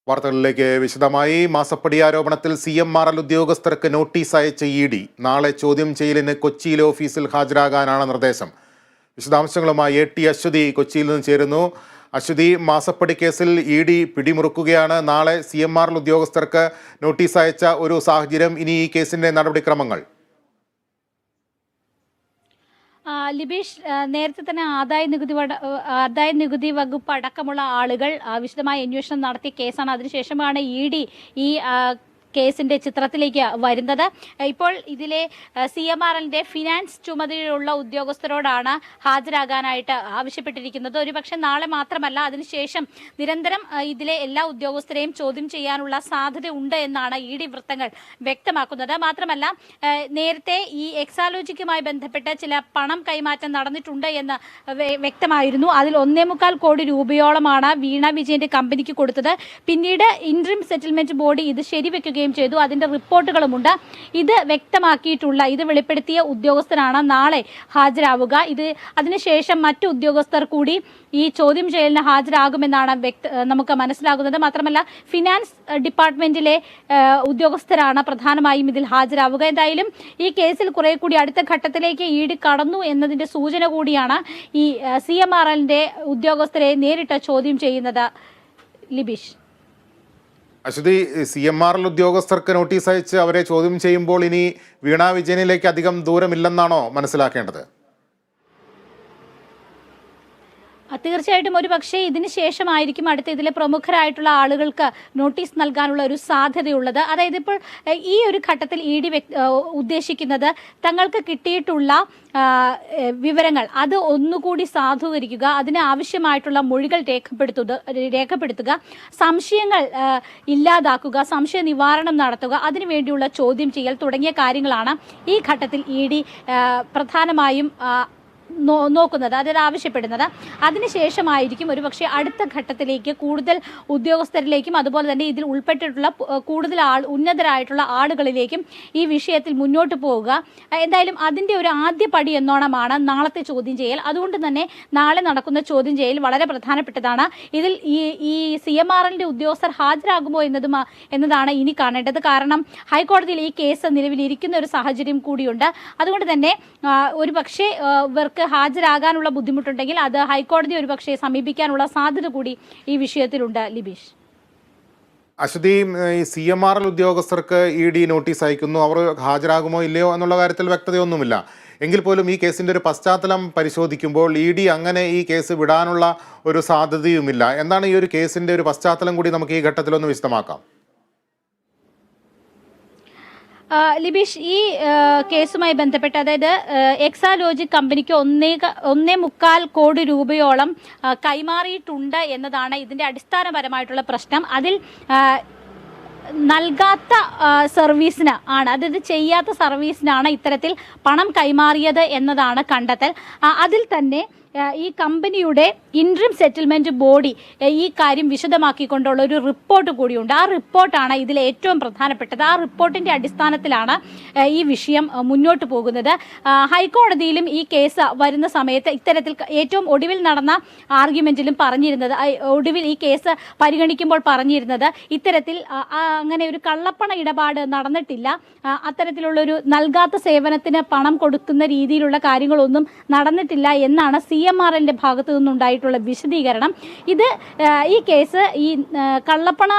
വാർത്തകളിലേക്ക് വിശദമായി. മാസപ്പടി ആരോപണത്തിൽ CMRL ഉദ്യോഗസ്ഥർക്ക് നോട്ടീസ് അയച്ച ED നാളെ ചോദ്യം ചെയ്യലിന് കൊച്ചിയിലെ ഓഫീസിൽ ഹാജരാകാനാണ് നിർദ്ദേശം. വിശദാംശങ്ങളുമായി AT അശ്വതി കൊച്ചിയിൽ നിന്ന് ചേരുന്നു. അശ്വതി, മാസപ്പടി കേസിൽ ED പിടിമുറുക്കുകയാണ്. നാളെ CMRL ഉദ്യോഗസ്ഥർക്ക് നോട്ടീസ് അയച്ച ഒരു സാഹചര്യം. ഇനി ഈ കേസിന്റെ നടപടിക്രമങ്ങൾ? ലിബീഷ്, നേരത്തെ തന്നെ ആദായ നികുതി വകുപ്പ് അടക്കമുള്ള ആളുകൾ വിശദമായ അന്വേഷണം നടത്തിയ കേസാണ്. അതിനുശേഷമാണ് ED ഈ കേസിന്റെ ചിത്രത്തിലേക്ക് വരുന്നത്. ഇപ്പോൾ ഇതിലെ CMRLന്റെ ഫിനാൻസ് ചുമതലയുള്ള ഉദ്യോഗസ്ഥരോടാണ് ഹാജരാകാനായിട്ട് ആവശ്യപ്പെട്ടിരിക്കുന്നത്. ഒരുപക്ഷെ നാളെ മാത്രമല്ല, അതിനുശേഷം നിരന്തരം ഇതിലെ എല്ലാ ഉദ്യോഗസ്ഥരെയും ചോദ്യം ചെയ്യാനുള്ള സാധ്യത ഉണ്ട് എന്നാണ് ED വൃത്തങ്ങൾ വ്യക്തമാക്കുന്നത്. മാത്രമല്ല, നേരത്തെ ഈ എക്സാലോജിക്കുമായി ബന്ധപ്പെട്ട് ചില പണം കൈമാറ്റം നടന്നിട്ടുണ്ട് എന്ന് വ്യക്തമായിരുന്നു. അതിൽ 1.25 കോടി രൂപയോളമാണ് വീണ വിജയന്റെ കമ്പനിക്ക് കൊടുത്തത്. പിന്നീട് ഇന്ററിം സെറ്റിൽമെന്റ് ബോഡി ഇത് ശരിവെക്കുകയും ചെയ്തു. അതിന്റെ റിപ്പോർട്ടുകളുമുണ്ട്. ഇത് വ്യക്തമാക്കിയിട്ടുള്ള, ഇത് വെളിപ്പെടുത്തിയ ഉദ്യോഗസ്ഥരാണ് നാളെ ഹാജരാവുക. അതിനുശേഷം മറ്റു ഉദ്യോഗസ്ഥർ കൂടി ഈ ചോദ്യം ചെയ്യലിന് ഹാജരാകുമെന്നാണ് നമുക്ക് മനസ്സിലാകുന്നത്. മാത്രമല്ല, ഫിനാൻസ് ഡിപ്പാർട്ട്മെന്റിലെ ഉദ്യോഗസ്ഥരാണ് പ്രധാനമായും ഇതിൽ ഹാജരാവുക. എന്തായാലും ഈ കേസിൽ കുറെ കൂടി അടുത്ത ഘട്ടത്തിലേക്ക് ED കടന്നു എന്നതിന്റെ സൂചന കൂടിയാണ് ഈ CMRLന്റെ ഉദ്യോഗസ്ഥരെ നേരിട്ട് ചോദ്യം ചെയ്യുന്നത്. ലിബീഷ്, അശ്വതി, CMRL ഉദ്യോഗസ്ഥർക്ക് നോട്ടീസ് അയച്ച് അവരെ ചോദ്യം ചെയ്യുമ്പോൾ ഇനി വീണ വിജയനിലേക്ക് അധികം ദൂരമില്ലെന്നാണോ മനസ്സിലാക്കേണ്ടത്? തീർച്ചയായിട്ടും ഒരു പക്ഷേ ഇതിന് ശേഷമായിരിക്കും അടുത്ത ഇതിലെ പ്രമുഖരായിട്ടുള്ള ആളുകൾക്ക് നോട്ടീസ് നൽകാനുള്ള ഒരു സാധ്യതയുള്ളത്. അതായത് ഇപ്പോൾ ഈ ഒരു ഘട്ടത്തിൽ ED ഉദ്ദേശിക്കുന്നത് തങ്ങൾക്ക് കിട്ടിയിട്ടുള്ള വിവരങ്ങൾ അത് ഒന്നുകൂടി സാധൂകരിക്കുക, അതിന് ആവശ്യമായിട്ടുള്ള മൊഴികൾ രേഖപ്പെടുത്തുക, സംശയങ്ങൾ ഇല്ലാതാക്കുക, സംശയ നിവാരണം നടത്തുക, അതിനുവേണ്ടിയുള്ള ചോദ്യം ചെയ്യൽ തുടങ്ങിയ കാര്യങ്ങളാണ് ഈ ഘട്ടത്തിൽ ED പ്രധാനമായും നോക്കുന്നത്, അതായത് ആവശ്യപ്പെടുന്നത്. അതിനുശേഷമായിരിക്കും ഒരുപക്ഷെ അടുത്ത ഘട്ടത്തിലേക്ക് കൂടുതൽ ഉദ്യോഗസ്ഥരിലേക്കും അതുപോലെ തന്നെ ഇതിൽ ഉൾപ്പെട്ടിട്ടുള്ള കൂടുതൽ ഉന്നതരായിട്ടുള്ള ആളുകളിലേക്കും ഈ വിഷയത്തിൽ മുന്നോട്ട് പോവുക. എന്തായാലും അതിൻ്റെ ഒരു ആദ്യ പടി എന്നോണമാണ് നാളത്തെ ചോദ്യം ചെയ്യൽ. അതുകൊണ്ട് തന്നെ നാളെ നടക്കുന്ന ചോദ്യം ചെയ്യൽ വളരെ പ്രധാനപ്പെട്ടതാണ്. ഇതിൽ ഈ CMRLന്റെ ഉദ്യോഗസ്ഥർ ഹാജരാകുമോ എന്നതാണ് ഇനി കാണേണ്ടത്. കാരണം ഹൈക്കോടതിയിൽ ഈ കേസ് നിലവിലിരിക്കുന്ന ഒരു സാഹചര്യം കൂടിയുണ്ട്. അതുകൊണ്ട് തന്നെ ഒരുപക്ഷെ ഇവർക്ക് ഹാജരാകാനുള്ള ബുദ്ധിമുട്ടുണ്ടെങ്കിൽ അത് ഹൈക്കോടതി ഒരുപക്ഷെ സമീപിക്കാനുള്ള സാധ്യത കൂടി ഈ വിഷയത്തിലുണ്ട്. ലിബീഷ്, അശ്വതി, ഈ CMRL ഉദ്യോഗസ്ഥർക്ക് ED നോട്ടീസ് അയക്കുന്നു, അവർ ഹാജരാകുമോ ഇല്ലയോ എന്നുള്ള കാര്യത്തിൽ വ്യക്തതയൊന്നുമില്ല. എങ്കിൽ പോലും ഈ കേസിൻ്റെ ഒരു പശ്ചാത്തലം പരിശോധിക്കുമ്പോൾ ED അങ്ങനെ ഈ കേസ് വിടാനുള്ള ഒരു സാധ്യതയുമില്ല. എന്താണ് ഈ ഒരു കേസിൻ്റെ ഒരു പശ്ചാത്തലം കൂടി നമുക്ക് ഈ ഘട്ടത്തിലൊന്ന് വിശദമാക്കാം? ലിബീഷ്, ഈ കേസുമായി ബന്ധപ്പെട്ട് അതായത് എക്സാലോജിക് കമ്പനിക്ക് 1.25 കോടി രൂപയോളം കൈമാറിയിട്ടുണ്ട് എന്നതാണ് ഇതിൻ്റെ അടിസ്ഥാനപരമായിട്ടുള്ള പ്രശ്നം. അതിൽ നൽകാത്ത സർവീസിന് ആണ്, അതായത് ചെയ്യാത്ത സർവീസിനാണ് ഇത്തരത്തിൽ പണം കൈമാറിയത് എന്നതാണ് കണ്ടെത്തൽ. അതിൽ തന്നെ ഈ കമ്പനിയുടെ ഇന്ററിം സെറ്റിൽമെന്റ് ബോഡി ഈ കാര്യം വിശദമാക്കിക്കൊണ്ടുള്ള ഒരു റിപ്പോർട്ട് കൂടിയുണ്ട്. ആ റിപ്പോർട്ടാണ് ഇതിൽ ഏറ്റവും പ്രധാനപ്പെട്ടത്. ആ റിപ്പോർട്ടിന്റെ അടിസ്ഥാനത്തിലാണ് ഈ വിഷയം മുന്നോട്ട് പോകുന്നത്. ഹൈക്കോടതിയിലും ഈ കേസ് വരുന്ന സമയത്ത് ഇത്തരത്തിൽ ഏറ്റവും ഒടുവിൽ നടന്ന ആർഗ്യുമെന്റിലും പറഞ്ഞിരുന്നത്, ഒടുവിൽ ഈ കേസ് പരിഗണിക്കുമ്പോൾ പറഞ്ഞിരുന്നത്, ഇത്തരത്തിൽ അങ്ങനെ ഒരു കള്ളപ്പണ ഇടപാട് നടന്നിട്ടില്ല, അത്തരത്തിലുള്ളൊരു നൽകാത്ത സേവനത്തിന് പണം കൊടുക്കുന്ന രീതിയിലുള്ള കാര്യങ്ങളൊന്നും നടന്നിട്ടില്ല എന്നാണ് CMRLന്റെ ഭാഗത്തു നിന്നുണ്ടായിട്ടുള്ള വിശദീകരണം. ഈ കേസ് ഈ കള്ളപ്പണ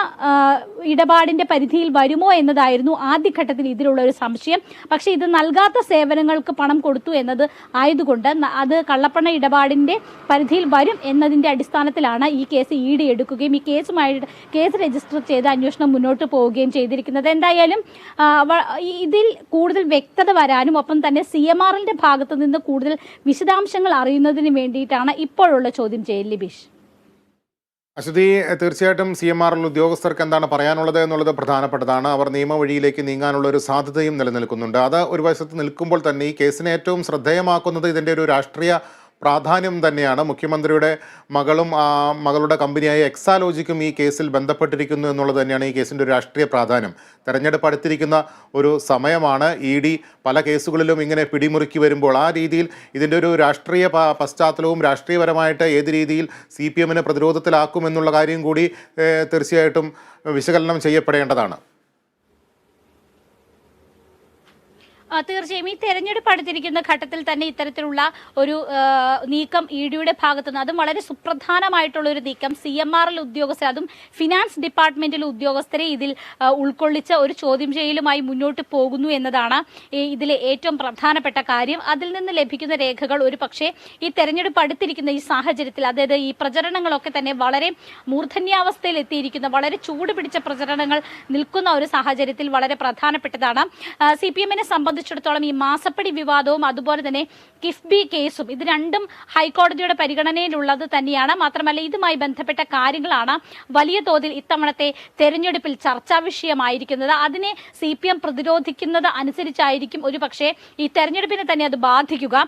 ഇടപാടിന്റെ പരിധിയിൽ വരുമോ എന്നതായിരുന്നു ആദ്യഘട്ടത്തിൽ ഇതിലുള്ള ഒരു സംശയം. പക്ഷേ ഇത് നൽകാത്ത സേവനങ്ങൾക്ക് പണം കൊടുത്തു എന്നത് ആയതുകൊണ്ട് അത് കള്ളപ്പണ ഇടപാടിന്റെ പരിധിയിൽ വരും എന്നതിന്റെ അടിസ്ഥാനത്തിലാണ് ഈ കേസ് ED എടുക്കുകയും ഈ കേസ് രജിസ്റ്റർ ചെയ്ത് അന്വേഷണം മുന്നോട്ട് പോവുകയും ചെയ്തിരിക്കുന്നത്. എന്തായാലും ഇതിൽ കൂടുതൽ വ്യക്തത വരാനും ഒപ്പം തന്നെ CMRLന്റെ ഭാഗത്തു നിന്ന് കൂടുതൽ വിശദാംശങ്ങൾ അറിയുന്നതിന് വേണ്ടിയിട്ടാണ് ഇപ്പോഴുള്ള ചോദ്യം ചെയ്യൽ. ലിബീഷ്, അശ്വതി, തീർച്ചയായിട്ടും CMRL ഉദ്യോഗസ്ഥർക്ക് എന്താണ് പറയാനുള്ളത് എന്നുള്ളത് പ്രധാനപ്പെട്ടതാണ്. അവർ നിയമവഴിയിലേക്ക് നീങ്ങാനുള്ള ഒരു സാധ്യതയും നിലനിൽക്കുന്നുണ്ട്. അത് ഒരു വശത്ത് നിൽക്കുമ്പോൾ തന്നെ ഈ കേസിനെ ഏറ്റവും ശ്രദ്ധേയമാക്കുന്നത് ഇതിൻ്റെ ഒരു രാഷ്ട്രീയ പ്രാധാന്യം തന്നെയാണ്. മുഖ്യമന്ത്രിയുടെ മകളും മകളുടെ കമ്പനിയായ എക്സാലോജിക്കും ഈ കേസിൽ ബന്ധപ്പെട്ടിരിക്കുന്നു എന്നുള്ളത് തന്നെയാണ് ഈ കേസിൻ്റെ ഒരു രാഷ്ട്രീയ പ്രാധാന്യം. തെരഞ്ഞെടുപ്പ് അടുത്തിരിക്കുന്ന ഒരു സമയമാണ്. ED പല കേസുകളിലും ഇങ്ങനെ പിടിമുറുക്കി വരുമ്പോൾ ആ രീതിയിൽ ഇതിൻ്റെ ഒരു രാഷ്ട്രീയ പശ്ചാത്തലവും രാഷ്ട്രീയപരമായിട്ട് ഏത് രീതിയിൽ CPM പ്രതിരോധത്തിലാക്കുമെന്നുള്ള കാര്യം കൂടി തീർച്ചയായിട്ടും വിശകലനം ചെയ്യപ്പെടേണ്ടതാണ്. തീർച്ചയായും ഈ തെരഞ്ഞെടുപ്പ് അടുത്തിരിക്കുന്ന ഘട്ടത്തിൽ തന്നെ ഇത്തരത്തിലുള്ള ഒരു നീക്കം EDയുടെ ഭാഗത്തുനിന്ന്, അതും വളരെ സുപ്രധാനമായിട്ടുള്ള ഒരു നീക്കം, CMRL ഉദ്യോഗസ്ഥർ, അതും ഫിനാൻസ് ഡിപ്പാർട്ട്മെന്റിലെ ഉദ്യോഗസ്ഥരെ ഇതിൽ ഉൾക്കൊള്ളിച്ച ഒരു ചോദ്യം ചെയ്യലുമായി മുന്നോട്ട് പോകുന്നു എന്നതാണ് ഇതിലെ ഏറ്റവും പ്രധാനപ്പെട്ട കാര്യം. അതിൽ നിന്ന് ലഭിക്കുന്ന രേഖകൾ ഒരു പക്ഷേ ഈ തെരഞ്ഞെടുപ്പ് അടുത്തിരിക്കുന്ന ഈ സാഹചര്യത്തിൽ, അതായത് ഈ പ്രചരണങ്ങളൊക്കെ തന്നെ വളരെ മൂർധന്യാവസ്ഥയിൽ എത്തിയിരിക്കുന്ന, വളരെ ചൂട് പിടിച്ച പ്രചരണങ്ങൾ നിൽക്കുന്ന ഒരു സാഹചര്യത്തിൽ വളരെ പ്രധാനപ്പെട്ടതാണ്. CPMനെ സംബന്ധിച്ചിടത്തോളം ഈ മാസപ്പടി വിവാദവും അതുപോലെ തന്നെ കിഫ്ബി കേസും ഇത് രണ്ടും ഹൈക്കോടതിയുടെ പരിഗണനയിലുള്ളത് തന്നെയാണ്. മാത്രമല്ല ഇതുമായി ബന്ധപ്പെട്ട കാര്യങ്ങളാണ് വലിയ തോതിൽ ഇത്തവണത്തെ തെരഞ്ഞെടുപ്പിൽ ചർച്ചാ വിഷയമായിരിക്കുന്നത്. അതിനെ CPM പ്രതിരോധിക്കുന്നത് അനുസരിച്ചായിരിക്കും ഒരു പക്ഷേ ഈ തെരഞ്ഞെടുപ്പിനെ തന്നെ അത് ബാധിക്കുക.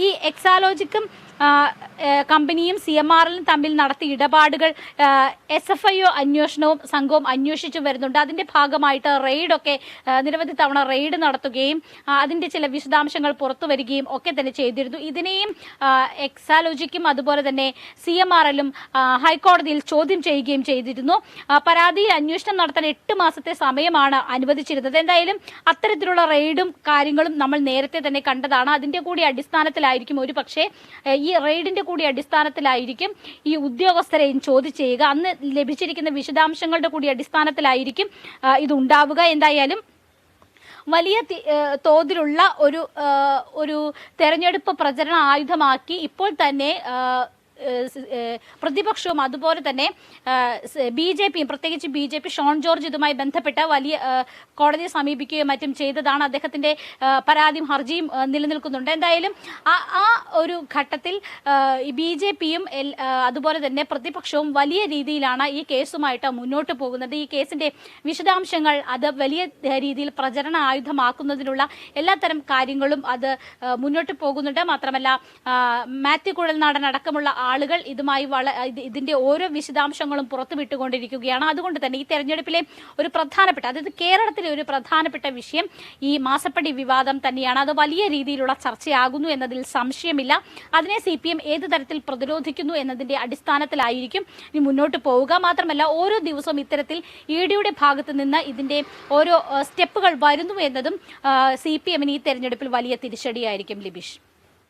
ഈ എക്സാലോജിക്കും കമ്പനിയും CMRLും തമ്മിൽ നടത്തിയ ഇടപാടുകൾ SFIO അന്വേഷണവും സംഘവും അന്വേഷിച്ചു വരുന്നുണ്ട്. അതിൻ്റെ ഭാഗമായിട്ട് റെയ്ഡൊക്കെ നിരവധി തവണ റെയ്ഡ് നടത്തുകയും അതിൻ്റെ ചില വിശദാംശങ്ങൾ പുറത്തു വരികയും ഒക്കെ തന്നെ ചെയ്തിരുന്നു. ഇതിനെയും എക്സാലോജിക്കും അതുപോലെ തന്നെ CMRLും ഹൈക്കോടതിയിൽ ചോദ്യം ചെയ്യുകയും ചെയ്തിരുന്നു. പരാതിയിൽ അന്വേഷണം നടത്താൻ 8 മാസത്തെ സമയമാണ് അനുവദിച്ചിരുന്നത്. എന്തായാലും അത്തരത്തിലുള്ള റെയ്ഡും കാര്യങ്ങളും നമ്മൾ നേരത്തെ തന്നെ കണ്ടതാണ്. അതിൻ്റെ കൂടി അടിസ്ഥാനത്തിലായിരിക്കും ഒരു പക്ഷേ ഈ റെയ്ഡിന്റെ കൂടി അടിസ്ഥാനത്തിലായിരിക്കും ഈ ഉദ്യോഗസ്ഥരെയും ചോദ്യം ചെയ്യുക. അന്ന് ലഭിച്ചിരിക്കുന്ന വിശദാംശങ്ങളുടെ കൂടി അടിസ്ഥാനത്തിലായിരിക്കും ഇതുണ്ടാവുക. എന്തായാലും വലിയ തോതിലുള്ള ഒരു തെരഞ്ഞെടുപ്പ് പ്രചരണ ആയുധമാക്കി ഇപ്പോൾ തന്നെ പ്രതിപക്ഷവും അതുപോലെ തന്നെ BJPയും, പ്രത്യേകിച്ച് BJP ഷോൺ ജോർജ് ഇതുമായി ബന്ധപ്പെട്ട് വലിയ കോടതിയെ സമീപിക്കുകയും മറ്റും ചെയ്തതാണ്. അദ്ദേഹത്തിൻ്റെ പരാതിയും ഹർജിയും നിലനിൽക്കുന്നുണ്ട്. എന്തായാലും ആ ഒരു ഘട്ടത്തിൽ BJPയും അതുപോലെ തന്നെ പ്രതിപക്ഷവും വലിയ രീതിയിലാണ് ഈ കേസുമായിട്ട് മുന്നോട്ട് പോകുന്നത്. ഈ കേസിൻ്റെ വിശദാംശങ്ങൾ അത് വലിയ രീതിയിൽ പ്രചരണ ആയുധമാക്കുന്നതിനുള്ള എല്ലാത്തരം കാര്യങ്ങളും അത് മുന്നോട്ട് പോകുന്നുണ്ട്. മാത്രമല്ല മാത്യു കുഴൽനാടൻ അടക്കമുള്ള ആളുകൾ ഇതുമായി ഇതിന്റെ ഓരോ വിശദാംശങ്ങളും പുറത്തുവിട്ടുകൊണ്ടിരിക്കുകയാണ്. അതുകൊണ്ട് തന്നെ ഈ തെരഞ്ഞെടുപ്പിലെ ഒരു പ്രധാനപ്പെട്ട, അതായത് കേരളത്തിലെ ഒരു പ്രധാനപ്പെട്ട വിഷയം ഈ മാസപ്പടി വിവാദം തന്നെയാണ്. അത് വലിയ രീതിയിലുള്ള ചർച്ചയാകുന്നു എന്നതിൽ സംശയമില്ല. അതിനെ CPM ഏത് തരത്തിൽ പ്രതിരോധിക്കുന്നു എന്നതിന്റെ അടിസ്ഥാനത്തിലായിരിക്കും ഇനി മുന്നോട്ട് പോവുക. മാത്രമല്ല ഓരോ ദിവസവും ഇത്തരത്തിൽ EDയുടെ ഭാഗത്ത് നിന്ന് ഇതിന്റെ ഓരോ സ്റ്റെപ്പുകൾ വരുന്നു എന്നതും CPMന് ഈ തെരഞ്ഞെടുപ്പിൽ വലിയ തിരിച്ചടിയായിരിക്കും. ലിബീഷ്.